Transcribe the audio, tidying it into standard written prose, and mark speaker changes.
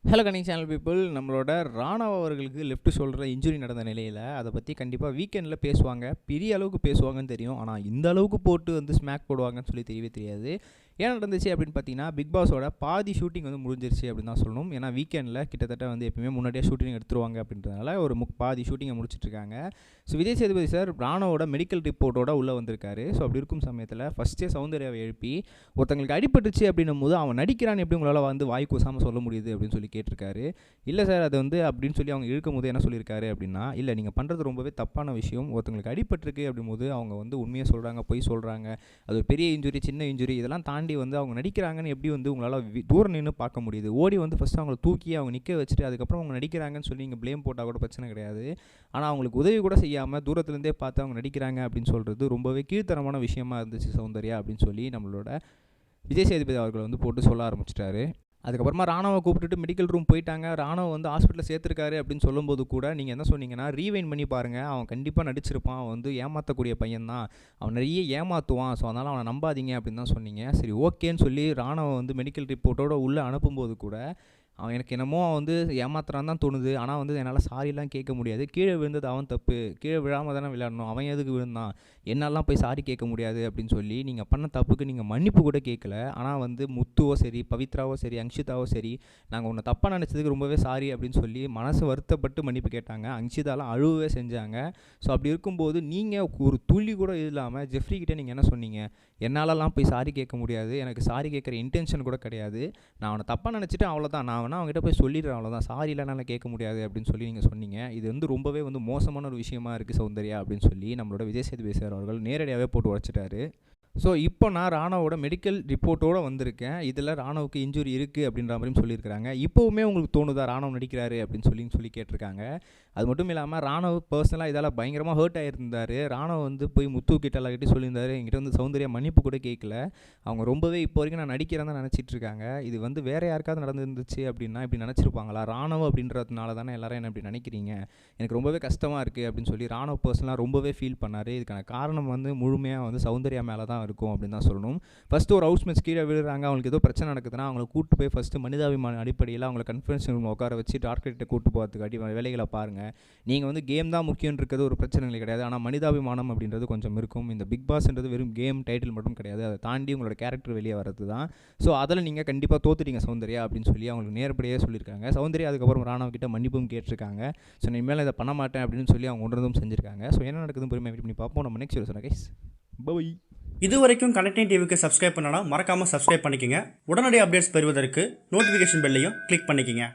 Speaker 1: Hello கனிங் channel people. நம்மளோட ராணவ் அவர்களுக்கு left ஷோல்டரில் இன்ஜுரி நடந்த நிலையில் அதை பற்றி கண்டிப்பாக வீக்கெண்டில் பேசுவாங்க. பெரிய அளவுக்கு பேசுவாங்கன்னு தெரியும். ஆனால் இந்த அளவுக்கு போட்டு வந்து ஸ்மாக் போடுவாங்கன்னு சொல்லி தெரியவே தெரியாது. ஏன் நடந்துச்சு அப்படின்னு பார்த்தீங்கன்னா, பிக் பாஸோட பாதி ஷூட்டிங் வந்து முடிஞ்சிருச்சு அப்படின்னு தான் சொல்லணும். ஏன்னா வீக்கெண்டில் கிட்டத்தட்ட வந்து எப்பயுமே முன்னாடியே ஷூட்டிங் எடுத்துருவாங்க அப்படின்றதுனால ஒரு பாதி ஷூட்டிங்கை முடிச்சிட்ருக்காங்க. ஸோ விஜய் சேதுபதி சார் ராணவோட மெடிக்கல் ரிப்போர்ட்டோட உள்ளே வந்திருக்காரு. ஸோ அப்படி இருக்கும் சமயத்தில் ஃபஸ்ட்டே சௌந்தர்யாவை எழுப்பி ஒருத்தங்களுக்கு அடிபட்டுச்சு அப்படின்னும் போது அவன் நடிக்கிறான்னு எப்படி உங்களால் வந்து வாய் கூசாமல் சொல்ல முடியுது அப்படின்னு சொல்லி கேட்டிருக்காரு. இல்லை சார் அது வந்து அப்படின்னு சொல்லி அவங்க இழுக்கும் போது என்ன சொல்லியிருக்காரு அப்படின்னா, இல்லை நீங்கள் பண்ணுறது ரொம்பவே தப்பான விஷயம். ஒருத்தங்களுக்கு அடிபட்டிருக்கு அப்படிங்கும்போது அவங்க வந்து உண்மையை சொல்கிறாங்க, பொய் சொல்கிறாங்க. அது ஒரு பெரிய இன்ஜுரி, சின்ன இன்ஜுரி இதெல்லாம் தாண்டி வந்து அவங்க நடிக்கிறாங்கன்னு எப்படி வந்து உங்களால் தூரம் நின்று பார்க்க முடியுது? ஓடி வந்து ஃபஸ்ட்டு அவங்களை தூக்கி அவங்க நிற்க வச்சுட்டு அதுக்கப்புறம் அவங்க நடிக்கிறாங்கன்னு சொல்லி நீங்கள் ப்ளேம் போட்டால் கூட பிரச்சனை கிடையாது. ஆனால் அவங்களுக்கு உதவி கூட செய்யாமல் தூரத்துலேருந்தே பார்த்து அவங்க நடிக்கிறாங்க அப்படின்னு சொல்கிறது ரொம்பவே கீழ்த்தரமான விஷயமா இருந்துச்சு சௌந்தர்யா அப்படின்னு சொல்லி நம்மளோட விஜய் சேதுபதி அவர்கள் வந்து போட்டு சொல்ல ஆரம்பிச்சிட்டாரு. அதுக்கப்புறமா ராணவை கூப்பிட்டுட்டு மெடிக்கல் ரூம் போயிட்டாங்க. ராணவ வந்து ஹாஸ்பிட்டலில் சேர்த்துருக்காரு அப்படின்னு சொல்லும்போது கூட நீங்கள் என்ன சொன்னீங்கன்னா, ரீவைண்ட் பண்ணி பாருங்கள், அவன் கண்டிப்பாக நடிச்சிருப்பான், அவன் வந்து ஏமாற்றக்கூடிய பையன் தான், அவன் நிறைய ஏமாற்றுவான், ஸோ அதனால் அவனை நம்பாதீங்க அப்படின்னு தான் சொன்னீங்க. சரி ஓகேன்னு சொல்லி ராணவ வந்து மெடிக்கல் ரிப்போர்ட்டோடு உள்ளே அனுப்பும்போது கூட அவன் எனக்கு என்னமோ வந்து ஏமாத்துறான் தான் தோணுது. ஆனால் வந்து என்னால் சாரிலாம் கேட்க முடியாது. கீழே விழுந்தது அவன் தப்பு, கீழே விழாமல் தானே விளையாடணும், அவன் எதுக்கு விழுந்தான், என்னாலாம் போய் சாரி கேட்க முடியாது அப்படின்னு சொல்லி நீங்கள் பண்ண தப்புக்கு நீங்கள் மன்னிப்பு கூட கேட்கல. ஆனால் வந்து முத்துவோ சரி, பவித்ராவோ சரி, அங்ஷிதாவோ சரி, நாங்கள் உன்னை தப்பாக நினச்சதுக்கு ரொம்பவே சாரி அப்படின்னு சொல்லி மனசு வருத்தப்பட்டு மன்னிப்பு கேட்டாங்க. அங்ஷிதாலாம் அழுவே செஞ்சாங்க. ஸோ அப்படி இருக்கும்போது நீங்கள் ஒரு துளி கூட இல்லாமல் ஜெஃப்ரி கிட்டே நீங்கள் என்ன சொன்னீங்க, என்னாலலாம் போய் சாரி கேட்க முடியாது, எனக்கு சாரி கேட்குற இன்டென்ஷன் கூட கிடையாது, நான் அவனை தப்பாக நினச்சிட்டு அவ்வளோதான், நான் வேணா அவங்ககிட்ட போய் சொல்லிடுறேன், அவ்வளோதான், சாரிலாம் என்னால் கேட்க முடியாது அப்படின்னு சொல்லி நீங்கள் சொன்னீங்க. இது வந்து ரொம்பவே வந்து மோசமான ஒரு விஷயமா இருக்குது சௌந்தர்யா அப்படின்னு சொல்லி நம்மளோட விஜய் சேதுபதி சார் அவர்கள் நேரடியாகவே போட்டு உடச்சிட்டாரு. ஸோ இப்போ நான் ராணவோட மெடிக்கல் ரிப்போர்ட்டோடு வந்திருக்கேன். இதில் ராணவுக்கு இன்ஜுரி இருக்குது அப்படின்ற மாதிரியும் சொல்லியிருக்கிறாங்க. இப்போவுமே உங்களுக்கு தோணுதா ராணவ் நடிக்கிறாரு அப்படின்னு சொல்லி கேட்டிருக்காங்க. அது மட்டும் இல்லாமல் ராணவ் பர்சனலாக இதால் பயங்கரமாக ஹர்ட் ஆகியிருந்தார். ராணவ் வந்து போய் முத்து கிட்ட எல்லாக்கிட்டையும் சொல்லியிருந்தார், என்கிட்ட வந்து சௌந்தர்யா மன்னிப்பு கூட கேட்கல, அவங்க ரொம்பவே இப்போ வரைக்கும் நான் நடிக்கிறேன் தான் நினச்சிட்டு இருக்காங்க. இது வந்து வேறு யாருக்காவது நடந்துருந்துச்சு அப்படின்னா இப்படி நினச்சிருப்பாங்களா? ராணவ் அப்படின்றதுனால தானே எல்லாரும் என்ன இப்படி நினைக்கிறீங்க, எனக்கு ரொம்பவே கஷ்டமாக இருக்குது அப்படின்னு சொல்லி ராணவ் பர்சனலாக ரொம்பவே ஃபீல் பண்ணார். இதுக்கான காரணம் வந்து முழுமையாக வந்து சௌந்தர்யா மேலே தான் இருக்கும் அப்படின்னு தான் சொல்லணும். ஃபஸ்ட்டு ஒரு ஹவுஸ் மேட்ச் கீழே விழுறாங்க, அவங்களுக்கு ஏதோ பிரச்சனை நடக்குதுன்னா அவங்களை கூப்பிட்டு போய் ஃபஸ்ட்டு மனிதாபிமான அடிப்படையில் அவங்களை கான்ஃபரன்ஸ் ரூமில் உட்கார வச்சு டாக்டர்கிட்ட கூப்பிட்டு போகிறதுக்காட்டி வேலைகளை பாருங்கள். நீங்கள் வந்து கேம் தான் முக்கியம் இருக்கிறது ஒரு பிரச்சனை கிடையாது, ஆனால் மனிதாபிமானம் அப்படின்றது கொஞ்சம் இருக்கும். இந்த பிக் பாஸ்ன்றது வெறும் கேம் டைட்டில் மட்டும் கிடையாது, அதை தாண்டி உங்களோட கேரக்டர் வெளியே வரது தான். ஸோ அதில் நீங்கள் கண்டிப்பாக தோத்துட்டீங்க சௌந்தர்யா அப்படின்னு சொல்லி அவங்களுக்கு நேரப்படியே சொல்லியிருக்காங்க. சௌந்தர்யா அதுக்கப்புறம் ராணவ் கிட்ட மன்னிப்பும் கேட்டிருக்காங்க. ஸோ இனிமேல் இதை பண்ண மாட்டேன் அப்படின்னு சொல்லி அவங்க உணர்ந்தும் செஞ்சுருக்காங்க. ஸோ என்ன நடக்குதுன்னு பொறுமையாக வெயிட் பண்ணி பார்ப்போம். நம்ம நெக்ஸ்ட் சொன்ன கைஸ் பை.
Speaker 2: இது வரைக்கும் கனெக்டிங் டிவிக்கு சப்ஸ்கிரைப் பண்ணனா மறக்காமல் சப்ஸ்கிரைப் பண்ணிக்கங்க. உடனடி அப்டேட்ஸ் பெறுவதற்கு நோட்டிஃபிகேஷன் பெல்லையும் கிளிக் பண்ணிக்கங்க.